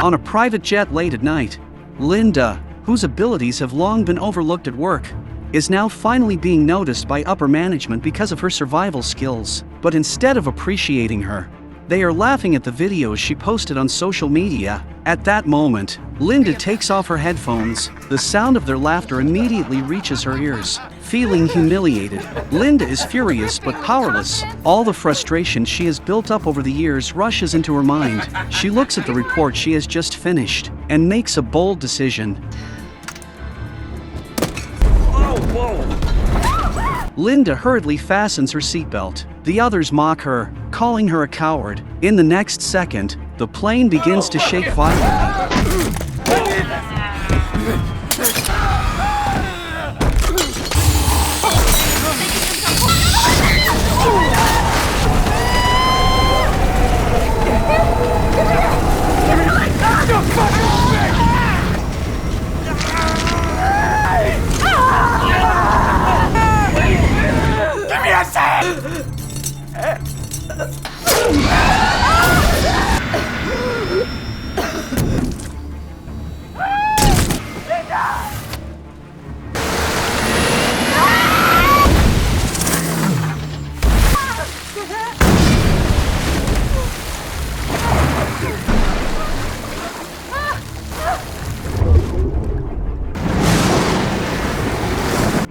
On a private jet late at night, Linda, whose abilities have long been overlooked at work, is now finally being noticed by upper management because of her survival skills. But instead of appreciating her, they are laughing at the videos she posted on social media. At that moment, Linda takes off her headphones. The sound of their laughter immediately reaches her ears. Feeling humiliated, Linda is furious but powerless. All the frustration she has built up over the years rushes into her mind. She looks at the report she has just finished and makes a bold decision. Linda hurriedly fastens her seatbelt. The others mock her, calling her a coward. In the next second, the plane begins to shake violently.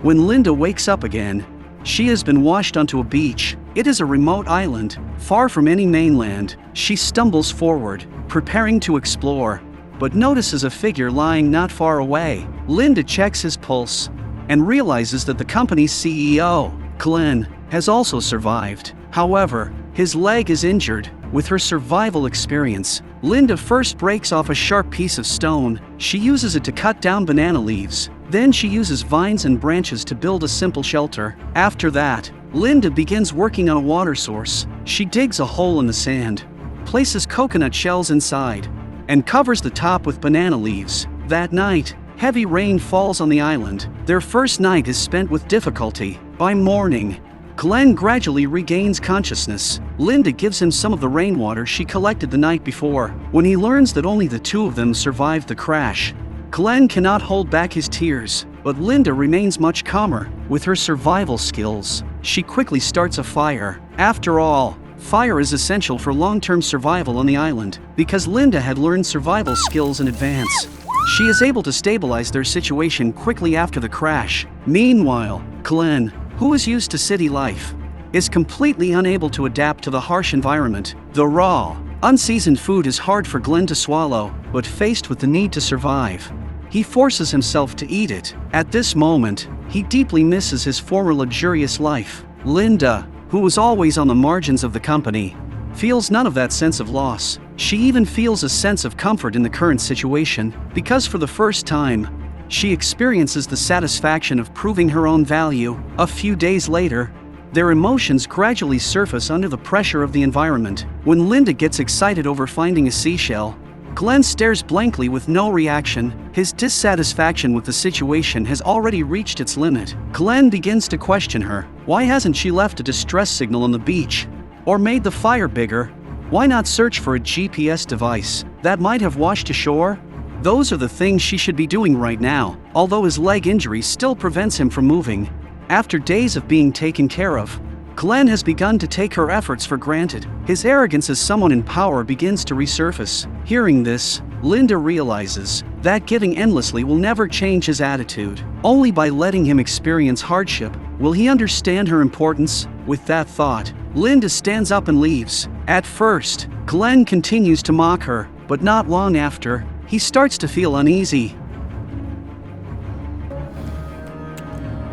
When Linda wakes up again, she has been washed onto a beach. It is a remote island, far from any mainland. She stumbles forward, preparing to explore, but notices a figure lying not far away. Linda checks his pulse and realizes that the company's CEO, Glenn, has also survived. However, his leg is injured. With her survival experience, Linda first breaks off a sharp piece of stone. She uses it to cut down banana leaves. Then she uses vines and branches to build a simple shelter. After that, Linda begins working on a water source. She digs a hole in the sand, places coconut shells inside, and covers the top with banana leaves. That night, heavy rain falls on the island. Their first night is spent with difficulty. By morning, Glenn gradually regains consciousness. Linda gives him some of the rainwater she collected the night before. When he learns that only the two of them survived the crash, Glenn cannot hold back his tears, but Linda remains much calmer. With her survival skills, she quickly starts a fire. After all, fire is essential for long-term survival on the island. Because Linda had learned survival skills in advance, she is able to stabilize their situation quickly after the crash. Meanwhile, Glenn, who is used to city life, is completely unable to adapt to the harsh environment. The raw, unseasoned food is hard for Glenn to swallow, but faced with the need to survive, he forces himself to eat it. At this moment, he deeply misses his former luxurious life. Linda, who was always on the margins of the company, feels none of that sense of loss. She even feels a sense of comfort in the current situation, because for the first time, she experiences the satisfaction of proving her own value. A few days later, their emotions gradually surface under the pressure of the environment. When Linda gets excited over finding a seashell, Glenn stares blankly with no reaction. His dissatisfaction with the situation has already reached its limit. Glenn begins to question her. Why hasn't she left a distress signal on the beach? Or made the fire bigger? Why not search for a GPS device that might have washed ashore? Those are the things she should be doing right now, although his leg injury still prevents him from moving. After days of being taken care of, Glenn has begun to take her efforts for granted. His arrogance as someone in power begins to resurface. Hearing this, Linda realizes that giving endlessly will never change his attitude. Only by letting him experience hardship will he understand her importance. With that thought, Linda stands up and leaves. At first, Glenn continues to mock her, but not long after, he starts to feel uneasy.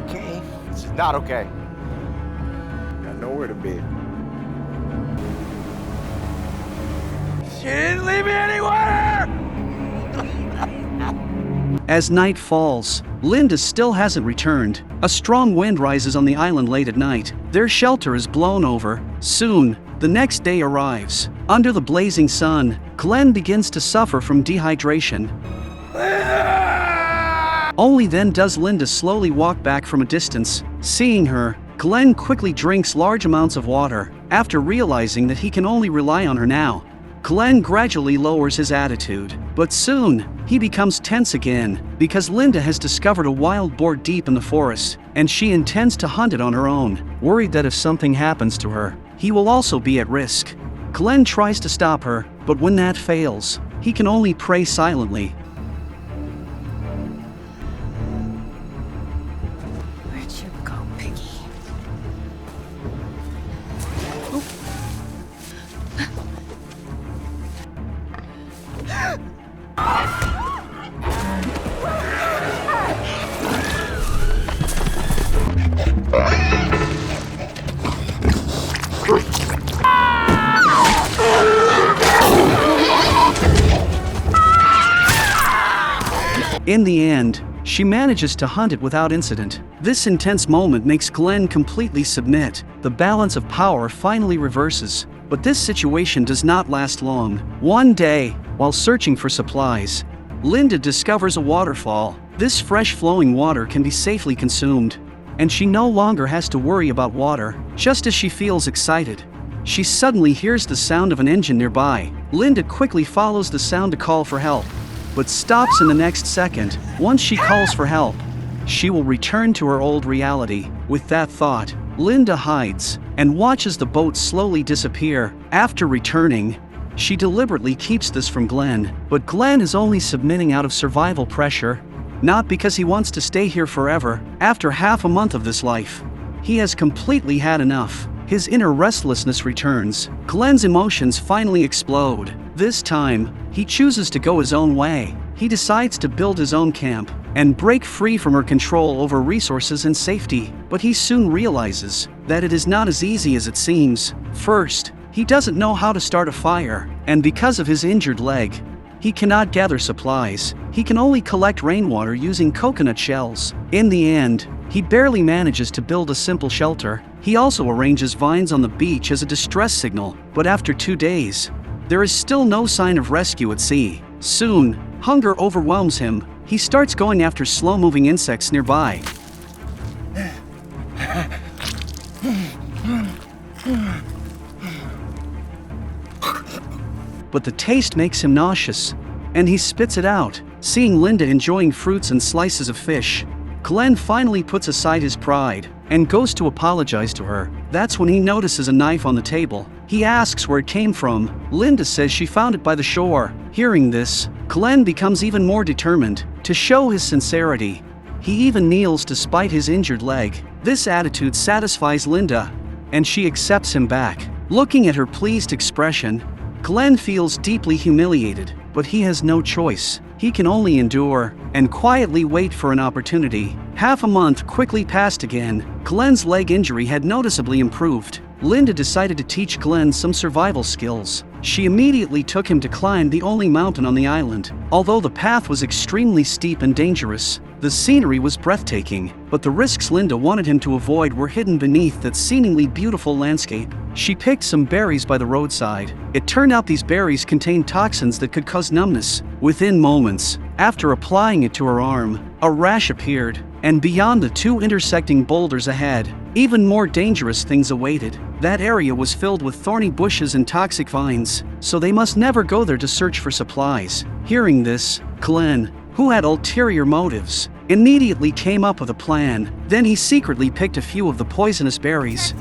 Okay. This is not okay. Got nowhere to be. She didn't leave me anywhere! As night falls, Linda still hasn't returned. A strong wind rises on the island late at night. Their shelter is blown over. Soon, The next day arrives. Under the blazing sun, Glenn begins to suffer from dehydration. Only then does Linda slowly walk back from a distance. Seeing her, Glenn quickly drinks large amounts of water. After realizing that he can only rely on her now, Glenn gradually lowers his attitude. But soon, he becomes tense again, because Linda has discovered a wild boar deep in the forest, and she intends to hunt it on her own. Worried that if something happens to her, he will also be at risk. Glenn tries to stop her, but when that fails, he can only pray silently. Where'd you go, Piggy? In the end, she manages to hunt it without incident. This intense moment makes Glenn completely submit. The balance of power finally reverses. But this situation does not last long. One day, while searching for supplies, Linda discovers a waterfall. This fresh flowing water can be safely consumed, and she no longer has to worry about water. Just as she feels excited, she suddenly hears the sound of an engine nearby. Linda quickly follows the sound to call for help, but stops in the next second. Once she calls for help, she will return to her old reality. With that thought, Linda hides and watches the boat slowly disappear. After returning, she deliberately keeps this from Glenn, but Glenn is only submitting out of survival pressure, not because he wants to stay here forever. After half a month of this life, he has completely had enough. His inner restlessness returns. Glenn's emotions finally explode. This time, he chooses to go his own way. He decides to build his own camp and break free from her control over resources and safety. But he soon realizes that it is not as easy as it seems. First, he doesn't know how to start a fire, and because of his injured leg, he cannot gather supplies. He can only collect rainwater using coconut shells. In the end, he barely manages to build a simple shelter. He also arranges vines on the beach as a distress signal, but after 2 days, there is still no sign of rescue at sea. Soon, hunger overwhelms him. He starts going after slow-moving insects nearby. But the taste makes him nauseous, and he spits it out. Seeing Linda enjoying fruits and slices of fish, Glenn finally puts aside his pride and goes to apologize to her. That's when he notices a knife on the table. He asks where it came from. Linda says she found it by the shore. Hearing this, Glenn becomes even more determined to show his sincerity. He even kneels despite his injured leg. This attitude satisfies Linda, and she accepts him back. Looking at her pleased expression, Glenn feels deeply humiliated, but he has no choice. He can only endure and quietly wait for an opportunity. Half a month quickly passed again. Glenn's leg injury had noticeably improved. Linda decided to teach Glenn some survival skills. She immediately took him to climb the only mountain on the island. Although the path was extremely steep and dangerous, the scenery was breathtaking, but the risks Linda wanted him to avoid were hidden beneath that seemingly beautiful landscape. She picked some berries by the roadside. It turned out these berries contained toxins that could cause numbness. Within moments, after applying it to her arm, a rash appeared, and beyond the 2 intersecting boulders ahead, even more dangerous things awaited. That area was filled with thorny bushes and toxic vines, so they must never go there to search for supplies. Hearing this, Glenn, who had ulterior motives, immediately came up with a plan. Then he secretly picked a few of the poisonous berries.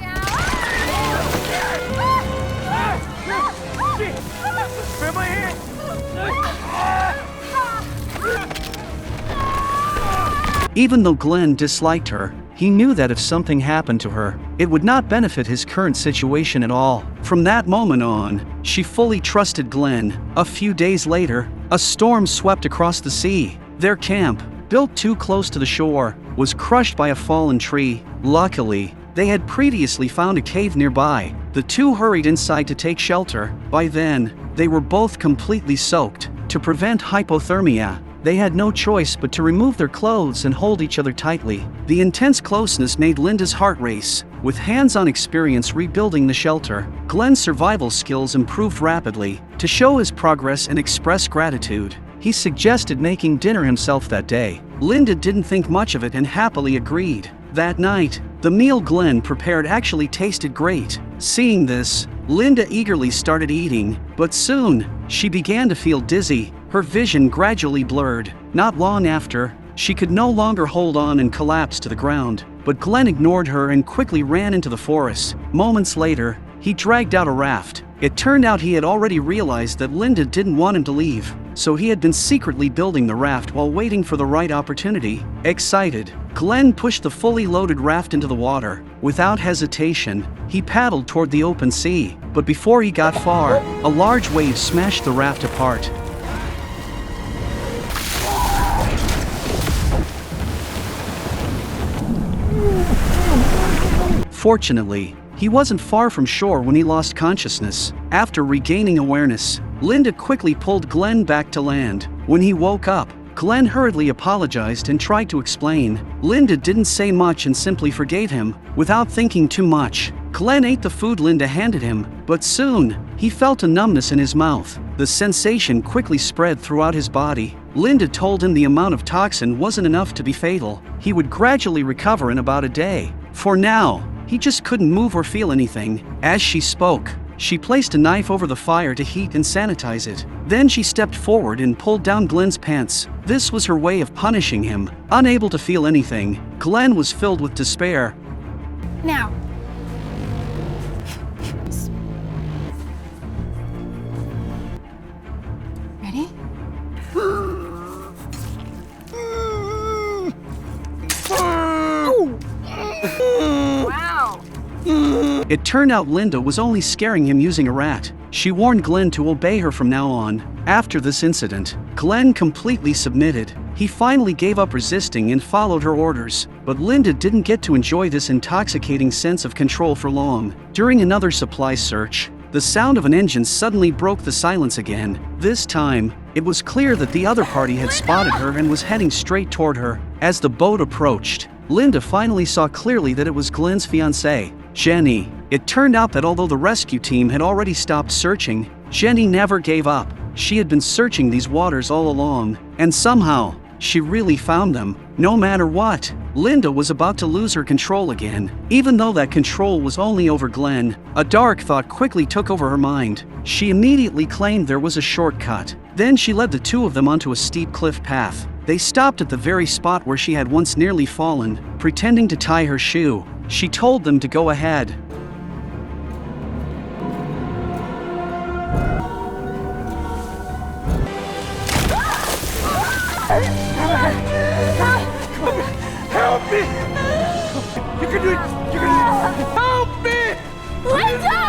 Even though Glenn disliked her, he knew that if something happened to her, it would not benefit his current situation at all. From that moment on, she fully trusted Glenn. A few days later, a storm swept across the sea. Their camp, built too close to the shore, was crushed by a fallen tree. Luckily, they had previously found a cave nearby. The two hurried inside to take shelter. By then, they were both completely soaked. To prevent hypothermia, they had no choice but to remove their clothes and hold each other tightly. The intense closeness made Linda's heart race. With hands-on experience rebuilding the shelter, Glenn's survival skills improved rapidly. To show his progress and express gratitude, he suggested making dinner himself that day. Linda didn't think much of it and happily agreed. That night, the meal Glenn prepared actually tasted great. Seeing this, Linda eagerly started eating, but soon, she began to feel dizzy. Her vision gradually blurred. Not long after, she could no longer hold on and collapsed to the ground. But Glenn ignored her and quickly ran into the forest. Moments later, he dragged out a raft. It turned out he had already realized that Linda didn't want him to leave, so he had been secretly building the raft while waiting for the right opportunity. Excited, Glenn pushed the fully loaded raft into the water. Without hesitation, he paddled toward the open sea. But before he got far, a large wave smashed the raft apart. Fortunately, he wasn't far from shore when he lost consciousness. After regaining awareness, Linda quickly pulled Glenn back to land. When he woke up, Glenn hurriedly apologized and tried to explain. Linda didn't say much and simply forgave him. Without thinking too much, Glenn ate the food Linda handed him, but soon, he felt a numbness in his mouth. The sensation quickly spread throughout his body. Linda told him the amount of toxin wasn't enough to be fatal. He would gradually recover in about a day. For now, he just couldn't move or feel anything. As she spoke, she placed a knife over the fire to heat and sanitize it. Then she stepped forward and pulled down Glenn's pants. This was her way of punishing him. Unable to feel anything, Glenn was filled with despair. Now. Ready? Wow. It turned out Linda was only scaring him using a rat. She warned Glenn to obey her from now on. After this incident, Glenn completely submitted. He finally gave up resisting and followed her orders. But Linda didn't get to enjoy this intoxicating sense of control for long. During another supply search, the sound of an engine suddenly broke the silence again. This time, it was clear that the other party had spotted her and was heading straight toward her. As the boat approached, Linda finally saw clearly that it was Glenn's fiancée, Jenny. It turned out that although the rescue team had already stopped searching, Jenny never gave up. She had been searching these waters all along, and somehow, she really found them. No matter what, Linda was about to lose her control again. Even though that control was only over Glenn, a dark thought quickly took over her mind. She immediately claimed there was a shortcut. Then she led the two of them onto a steep cliff path. They stopped at the very spot where she had once nearly fallen, pretending to tie her shoe. She told them to go ahead. Help me! You can do it! You can do it! Help me! Linda!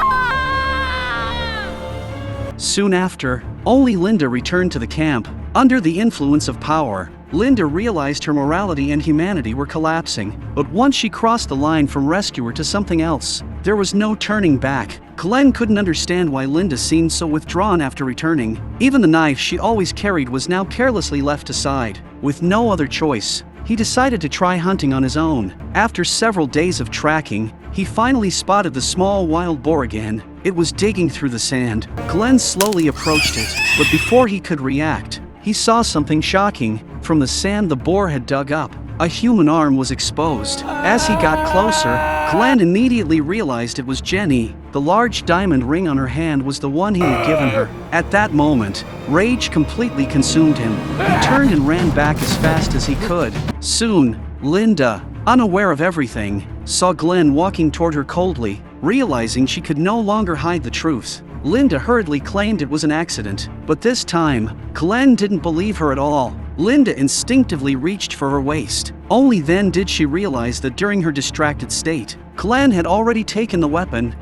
Soon after, only Linda returned to the camp. Under the influence of power, Linda realized her morality and humanity were collapsing. But once she crossed the line from rescuer to something else, there was no turning back. Glenn couldn't understand why Linda seemed so withdrawn after returning. Even the knife she always carried was now carelessly left aside. With no other choice, he decided to try hunting on his own. After several days of tracking, he finally spotted the small wild boar again. It was digging through the sand. Glenn slowly approached it, but before he could react, he saw something shocking. From the sand the boar had dug up, a human arm was exposed. As he got closer, Glenn immediately realized it was Jenny. The large diamond ring on her hand was the one he had given her. At that moment, rage completely consumed him. He turned and ran back as fast as he could. Soon, Linda, unaware of everything, saw Glenn walking toward her coldly. Realizing she could no longer hide the truth, Linda hurriedly claimed it was an accident. But this time, Glenn didn't believe her at all. Linda instinctively reached for her waist. Only then did she realize that during her distracted state, Glenn had already taken the weapon.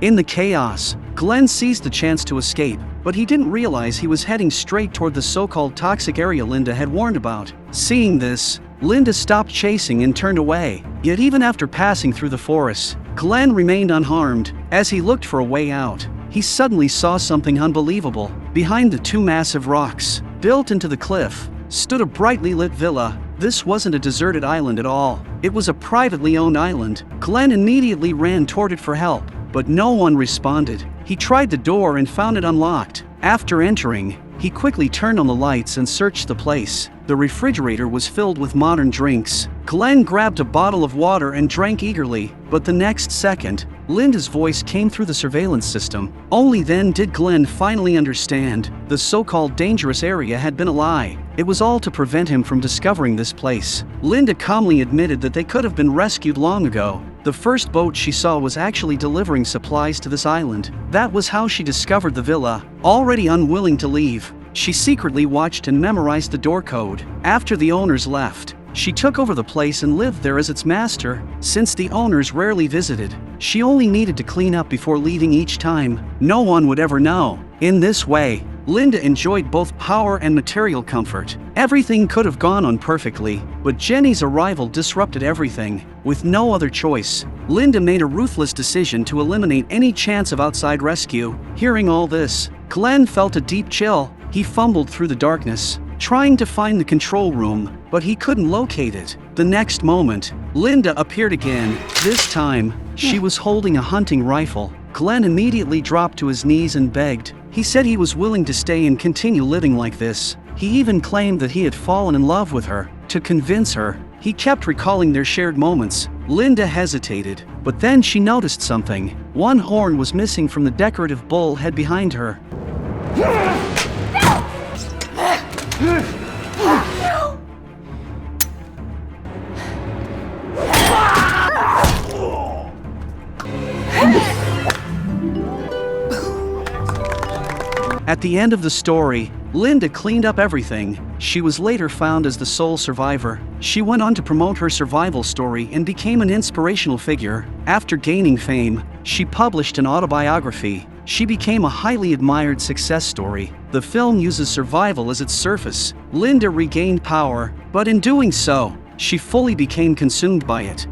In the chaos, Glenn seized the chance to escape, but he didn't realize he was heading straight toward the so-called toxic area Linda had warned about. Seeing this, Linda stopped chasing and turned away. Yet even after passing through the forest, Glenn remained unharmed. As he looked for a way out, he suddenly saw something unbelievable. Behind the two massive rocks, built into the cliff, stood a brightly lit villa. This wasn't a deserted island at all. It was a privately owned island. Glenn immediately ran toward it for help, but no one responded. He tried the door and found it unlocked. After entering, he quickly turned on the lights and searched the place. The refrigerator was filled with modern drinks. Glenn grabbed a bottle of water and drank eagerly, but the next second, Linda's voice came through the surveillance system. Only then did Glenn finally understand. The so-called dangerous area had been a lie. It was all to prevent him from discovering this place. Linda calmly admitted that they could have been rescued long ago. The first boat she saw was actually delivering supplies to this island. That was how she discovered the villa. Already unwilling to leave, she secretly watched and memorized the door code. After the owners left, she took over the place and lived there as its master. Since the owners rarely visited, she only needed to clean up before leaving each time. No one would ever know. In this way, Linda enjoyed both power and material comfort. Everything could have gone on perfectly, but Jenny's arrival disrupted everything. With no other choice, Linda made a ruthless decision to eliminate any chance of outside rescue. Hearing all this, Glenn felt a deep chill. He fumbled through the darkness, trying to find the control room, but he couldn't locate it. The next moment, Linda appeared again. This time, she was holding a hunting rifle. Glenn immediately dropped to his knees and begged. He said he was willing to stay and continue living like this. He even claimed that he had fallen in love with her. To convince her, he kept recalling their shared moments. Linda hesitated, but then she noticed something. One horn was missing from the decorative bull head behind her. At the end of the story, Linda cleaned up everything. She was later found as the sole survivor. She went on to promote her survival story and became an inspirational figure. After gaining fame, she published an autobiography. She became a highly admired success story. The film uses survival as its surface. Linda regained power, but in doing so, she fully became consumed by it.